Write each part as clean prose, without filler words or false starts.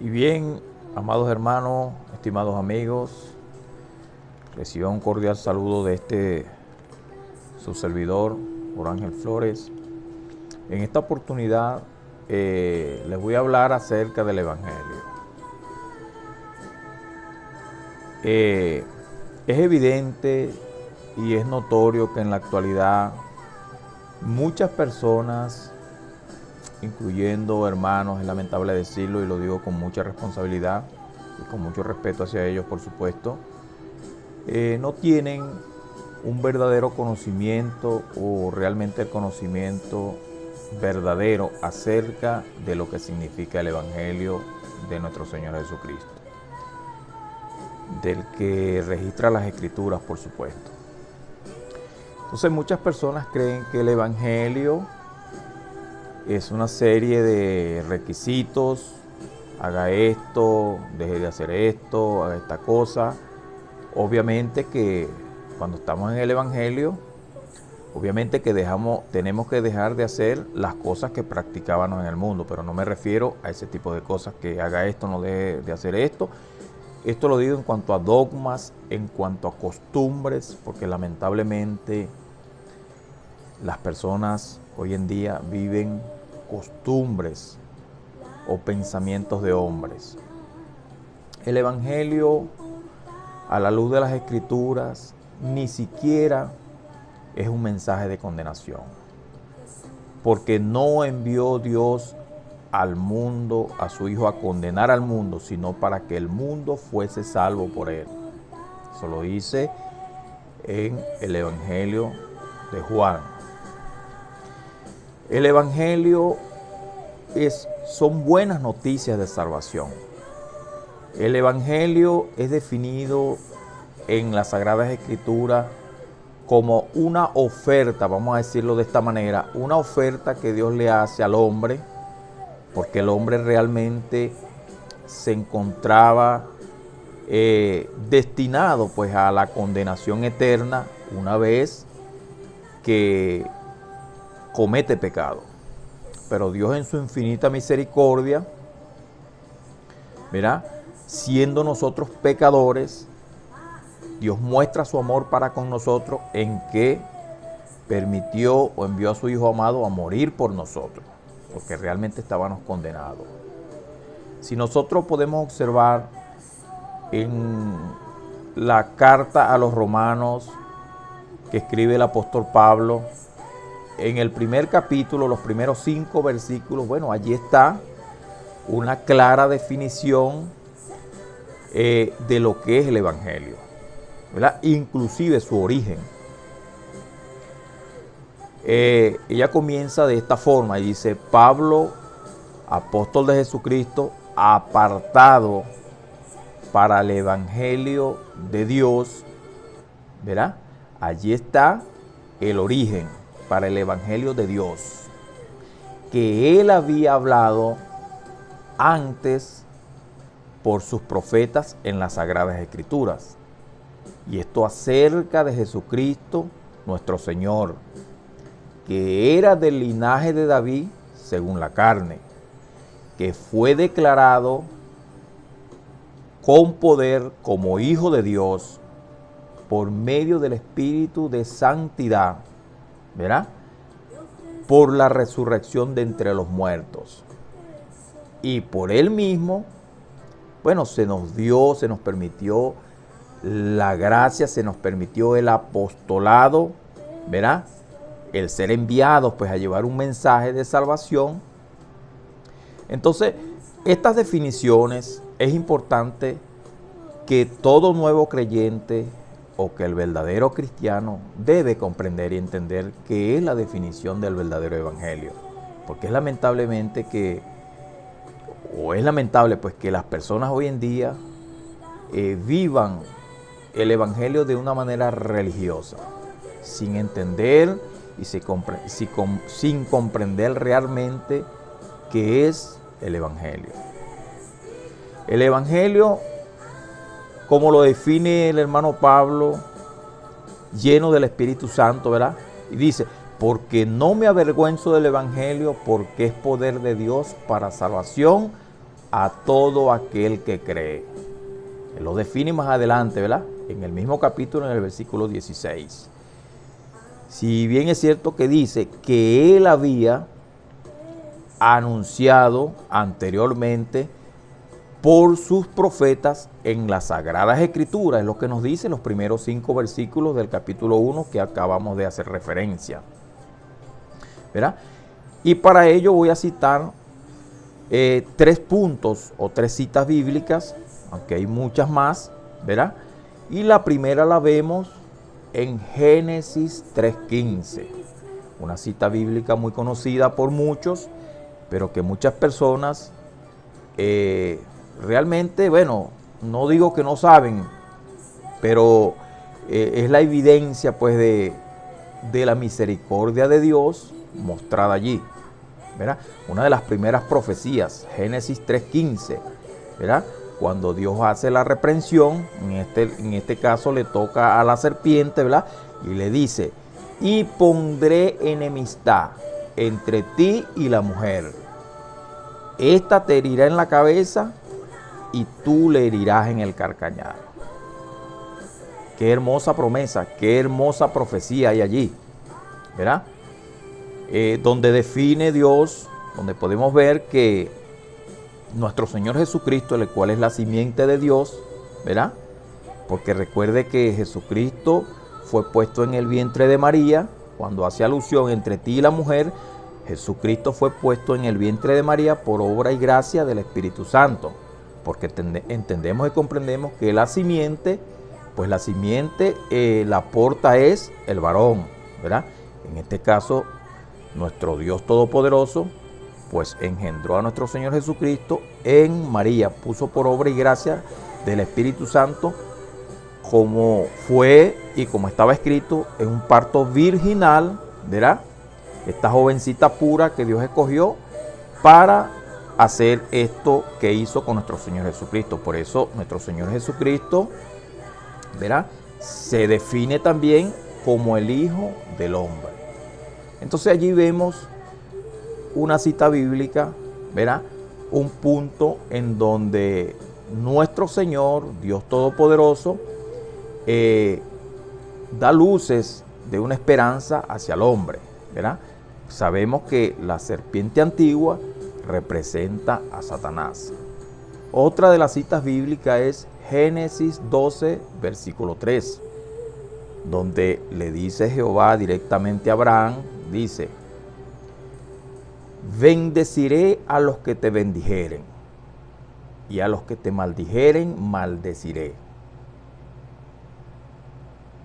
Y bien, amados hermanos, estimados amigos, reciban un cordial saludo de su servidor, Ángel Flores. En esta oportunidad les voy a hablar acerca del Evangelio. Es evidente y es notorio que en la actualidad muchas personas, incluyendo hermanos, es lamentable decirlo y lo digo con mucha responsabilidad y con mucho respeto hacia ellos, por supuesto, no tienen un verdadero conocimiento o realmente el conocimiento verdadero acerca de lo que significa el Evangelio de nuestro Señor Jesucristo, del que registra las Escrituras, por supuesto. Entonces muchas personas creen que el Evangelio es una serie de requisitos: haga esto, deje de hacer esto, haga esta cosa. Obviamente que cuando estamos en el Evangelio, obviamente que tenemos que dejar de hacer las cosas que practicábamos en el mundo, pero no me refiero a ese tipo de cosas que haga esto, no deje de hacer esto. Esto lo digo en cuanto a dogmas, en cuanto a costumbres, porque lamentablemente las personas hoy en día viven costumbres o pensamientos de hombres. El Evangelio, a la luz de las Escrituras, ni siquiera es un mensaje de condenación, porque no envió Dios al mundo, a su Hijo, a condenar al mundo, sino para que el mundo fuese salvo por él. Eso lo dice en el Evangelio de Juan. El Evangelio son buenas noticias de salvación. El Evangelio es definido en las Sagradas Escrituras como una oferta, vamos a decirlo de esta manera, una oferta que Dios le hace al hombre, porque el hombre realmente se encontraba destinado pues a la condenación eterna una vez que comete pecado. Pero Dios, en su infinita misericordia, ¿verdad?, siendo nosotros pecadores, Dios muestra su amor para con nosotros en que permitió o envió a su Hijo amado a morir por nosotros, porque realmente estábamos condenados. Si nosotros podemos observar en la carta a los Romanos que escribe el apóstol Pablo, en el primer capítulo, los primeros 5 versículos, bueno, allí está una clara definición de lo que es el Evangelio, ¿verdad?, inclusive su origen. Ella comienza de esta forma y dice: Pablo, apóstol de Jesucristo, apartado para el Evangelio de Dios, ¿verdad? Allí está el origen, para el Evangelio de Dios, que él había hablado antes por sus profetas en las Sagradas Escrituras. Y esto acerca de Jesucristo, nuestro Señor, que era del linaje de David según la carne, que fue declarado con poder como Hijo de Dios por medio del Espíritu de santidad, ¿verdad?, por la resurrección de entre los muertos. Y por él mismo, bueno, se nos permitió la gracia, se nos permitió el apostolado, ¿verdad?, el ser enviados pues a llevar un mensaje de salvación. Entonces, estas definiciones es importante que todo nuevo creyente o que el verdadero cristiano debe comprender y entender qué es la definición del verdadero evangelio. Porque es lamentable pues que las personas hoy en día vivan el evangelio de una manera religiosa, sin entender y sin comprender realmente qué es el evangelio. El evangelio, como lo define el hermano Pablo, lleno del Espíritu Santo, ¿verdad? Y dice: porque no me avergüenzo del evangelio, porque es poder de Dios para salvación a todo aquel que cree. Él lo define más adelante, ¿verdad? En el mismo capítulo, en el versículo 16. Si bien es cierto que dice que él había anunciado anteriormente por sus profetas en las Sagradas Escrituras, es lo que nos dice los primeros 5 versículos del capítulo 1 que acabamos de hacer referencia, ¿verdad? Y para ello voy a citar 3 puntos o 3 citas bíblicas, aunque hay muchas más, ¿verdad? Y la primera la vemos en Génesis 3:15, una cita bíblica muy conocida por muchos, pero que muchas personas realmente, bueno, no digo que no saben, pero es la evidencia pues de la misericordia de Dios mostrada allí, ¿verdad? Una de las primeras profecías, Génesis 3:15, ¿verdad? Cuando Dios hace la reprensión, en este caso le toca a la serpiente, ¿verdad? Y le dice, y pondré enemistad entre ti y la mujer. Esta te herirá en la cabeza y tú le herirás en el calcañar. Qué hermosa promesa, qué hermosa profecía hay allí, ¿verdad? Donde define Dios, donde podemos ver que nuestro Señor Jesucristo, el cual es la simiente de Dios, ¿verdad? Porque recuerde que Jesucristo fue puesto en el vientre de María, cuando hace alusión entre ti y la mujer, Jesucristo fue puesto en el vientre de María por obra y gracia del Espíritu Santo, porque entendemos y comprendemos que la simiente, pues la simiente, la porta es el varón, ¿verdad? En este caso, nuestro Dios Todopoderoso, pues engendró a nuestro Señor Jesucristo en María, puso por obra y gracia del Espíritu Santo, como fue y como estaba escrito, en un parto virginal, ¿verdad? Esta jovencita pura que Dios escogió para hacer esto que hizo con nuestro Señor Jesucristo. Por eso nuestro Señor Jesucristo, ¿verdad?, se define también como el Hijo del Hombre. Entonces allí vemos una cita bíblica, ¿verdad?, un punto en donde nuestro Señor, Dios Todopoderoso, da luces de una esperanza hacia el hombre, ¿verdad? Sabemos que la serpiente antigua representa a Satanás. Otra de las citas bíblicas es Génesis 12, versículo 3, donde le dice Jehová directamente a Abraham, dice, bendeciré a los que te bendijeren, y a los que te maldijeren, maldeciré.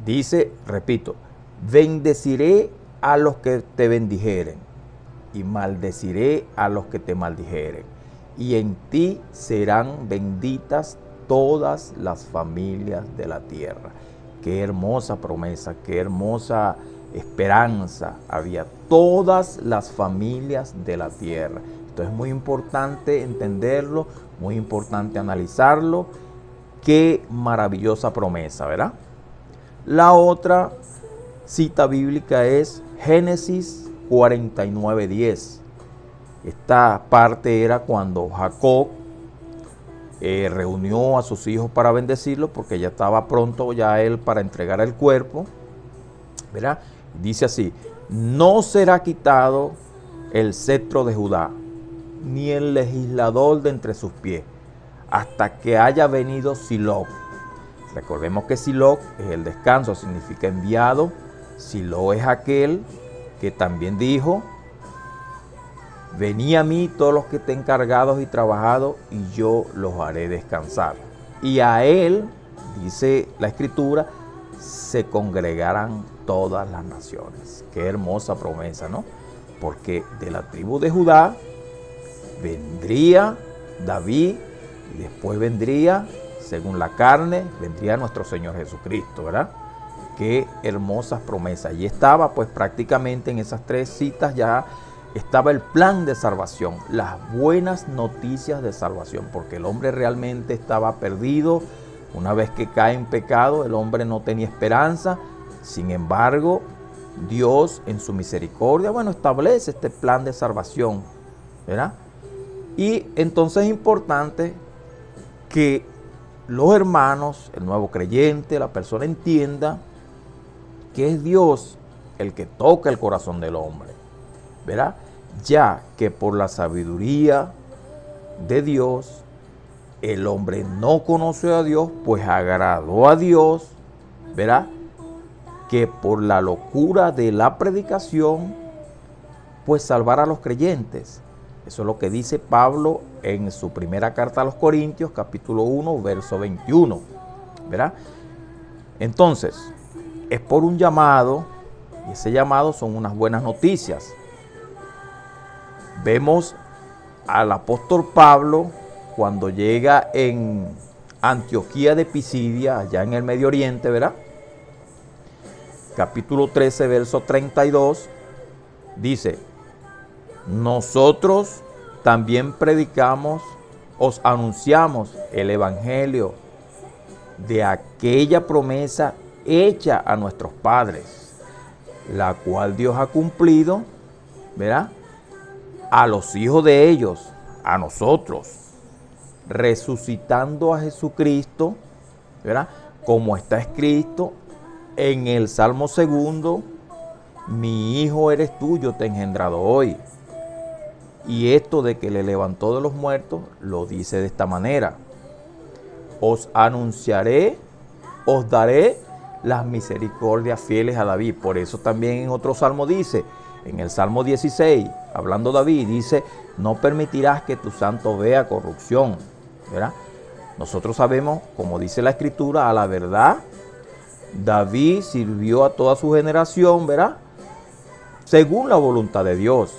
Dice, repito, bendeciré a los que te bendijeren, y maldeciré a los que te maldijeren, y en ti serán benditas todas las familias de la tierra. Qué hermosa promesa, qué hermosa esperanza había. Todas las familias de la tierra. Esto es muy importante entenderlo, muy importante analizarlo. Qué maravillosa promesa, ¿verdad? La otra cita bíblica es Génesis 49:10. Esta parte era cuando Jacob reunió a sus hijos para bendecirlos, porque ya estaba pronto ya él para entregar el cuerpo, ¿verdad? Dice así, no será quitado el cetro de Judá, ni el legislador de entre sus pies, hasta que haya venido Silo. Recordemos que Silo es el descanso, significa enviado. Silo es aquel que también dijo, venid a mí todos los que estén cargados y trabajados, y yo los haré descansar. Y a él, dice la Escritura, se congregarán todas las naciones. Qué hermosa promesa, ¿no? Porque de la tribu de Judá vendría David, y después vendría, según la carne, vendría nuestro Señor Jesucristo, ¿verdad? Qué hermosas promesas. Y estaba pues prácticamente en esas 3 citas ya estaba el plan de salvación, las buenas noticias de salvación, porque el hombre realmente estaba perdido. Una vez que cae en pecado, el hombre no tenía esperanza. Sin embargo, Dios en su misericordia, bueno, establece este plan de salvación, ¿verdad? Y entonces es importante que los hermanos, el nuevo creyente, la persona entienda que es Dios el que toca el corazón del hombre, ¿verdad? Ya que por la sabiduría de Dios, el hombre no conoció a Dios, pues agradó a Dios, ¿verdad? Que por la locura de la predicación, pues salvar a los creyentes. Eso es lo que dice Pablo en su primera carta a los Corintios, capítulo 1, verso 21, ¿verdad? Entonces, es por un llamado, y ese llamado son unas buenas noticias. Vemos al apóstol Pablo cuando llega en Antioquía de Pisidia, allá en el Medio Oriente, ¿verdad? Capítulo 13, verso 32, dice: nosotros también predicamos, os anunciamos el evangelio de aquella promesa hecha a nuestros padres, la cual Dios ha cumplido, ¿verdad? A los hijos de ellos, a nosotros, resucitando a Jesucristo, ¿verdad? Como está escrito en el Salmo 2, mi hijo eres tú, yo te he engendrado hoy. Y esto de que le levantó de los muertos, lo dice de esta manera: os anunciaré, os daré las misericordias fieles a David. Por eso también en otro salmo dice, en el Salmo 16, hablando David, dice: no permitirás que tu santo vea corrupción, ¿verdad? Nosotros sabemos, como dice la Escritura, a la verdad, David sirvió a toda su generación, ¿verdad? Según la voluntad de Dios.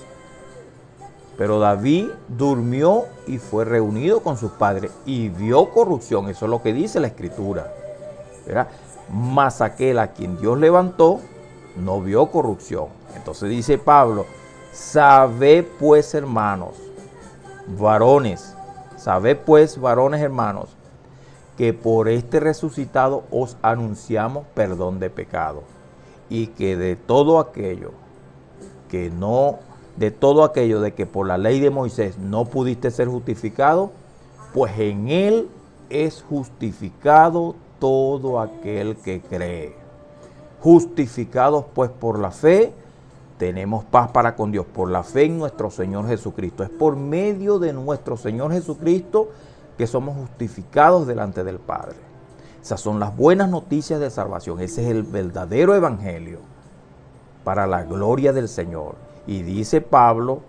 Pero David durmió y fue reunido con sus padres y vio corrupción. Eso es lo que dice la Escritura, ¿verdad? Mas aquel a quien Dios levantó no vio corrupción. Entonces dice Pablo: sabed pues, hermanos, varones, sabed pues, varones hermanos, que por este resucitado os anunciamos perdón de pecado, y que de todo aquello de que por la ley de Moisés no pudiste ser justificado, pues en él es justificado todo aquel que cree. Justificados pues por la fe, tenemos paz para con Dios, por la fe en nuestro Señor Jesucristo. Es por medio de nuestro Señor Jesucristo que somos justificados delante del Padre. Esas son las buenas noticias de salvación. Ese es el verdadero evangelio para la gloria del Señor. Y dice Pablo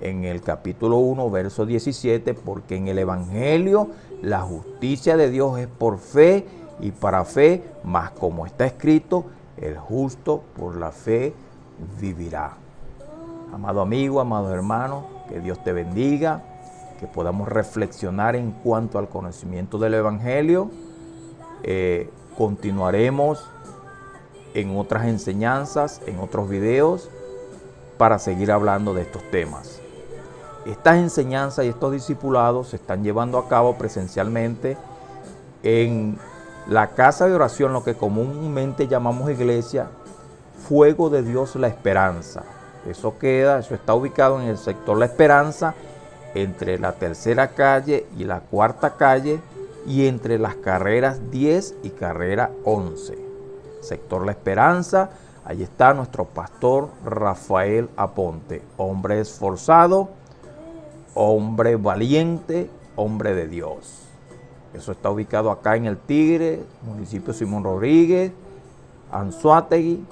en el capítulo 1, verso 17, porque en el evangelio la justicia de Dios es por fe y para fe, mas como está escrito, el justo por la fe vivirá. Amado amigo, amado hermano, que Dios te bendiga, que podamos reflexionar en cuanto al conocimiento del evangelio. Continuaremos en otras enseñanzas, en otros videos, para seguir hablando de estos temas. Estas enseñanzas y estos discipulados se están llevando a cabo presencialmente en la casa de oración, lo que comúnmente llamamos iglesia, Fuego de Dios La Esperanza. Eso está ubicado en el sector La Esperanza, entre la tercera calle y la cuarta calle, y entre las carreras 10 y carrera 11. Sector La Esperanza. Allí está nuestro pastor Rafael Aponte, hombre esforzado, hombre valiente, hombre de Dios. Eso está ubicado acá en El Tigre, municipio Simón Rodríguez, Anzoátegui,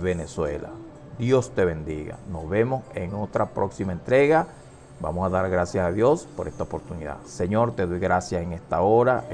Venezuela. Dios te bendiga. Nos vemos en otra próxima entrega. Vamos a dar gracias a Dios por esta oportunidad. Señor, te doy gracias en esta hora.